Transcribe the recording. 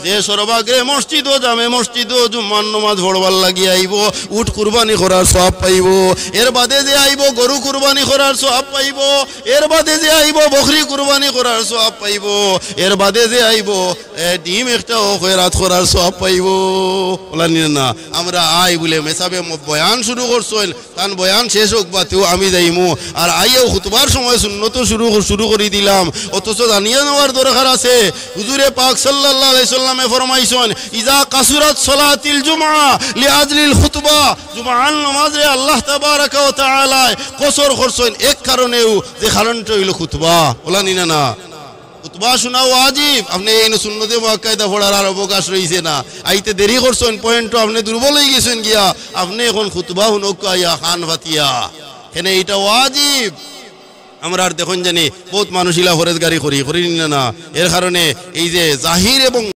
যে সর্বাগ্রে মসজিদ ও জামে মসজিদ ও জুম্মার নামাজ পড়বার লাগি আইব উট কুরবানি করার সওয়াব পাইব। এর বাদে যে আইব গরু কুরবানি করার সওয়াব পাইব। এর বাদে যে আইব বকরি কুরবানি করার সওয়াব পাইব। এর বাদে যে আইব ডিম একটা খয়রাত করার সওয়াব পাইব। বলানি না আমরা আই বলে মেসাবে বয়ান শুরু করছেন, কারণ বয়ান শেষ হোক বা তেও আমি যাইমু আর আইও খুতবার সময় সুন্নত শুরু করে দিলাম। অথচ জানিয়ে নেওয়ার দরকার আছে হুজুরে পাক সাল্লাল্লাহু আলাইহি সাল্লামে ফরমাইছেন ইজা কাসুরাত সালাতিল জুমআ লিআজলিল খুতবা, জুমআর নামাজে আল্লাহ তাবারাকা ওয়া তাআলা কসর করছেন এক কারণেও, যে কারণটা হইল খুতবা। বলানি না খুতবা শোনা ওয়াজিব। আপনি এই সুন্নতে মুআক্কাদা পড়ার আর অবকাশ রইছে না, আইতে দেরি করছেন, পয়েন্টও আপনি দুর্বল হয়ে গেছেন গিয়া, আপনি এখন খুতবা হুনক আইয়া খান ফাতিয়া এখানে এটা ওয়াজিব। আমরা আর দেখুন জানি বহুত মানুষ ইলা ফরেজগারি করি না, এর কারণে এই যে জাহির এবং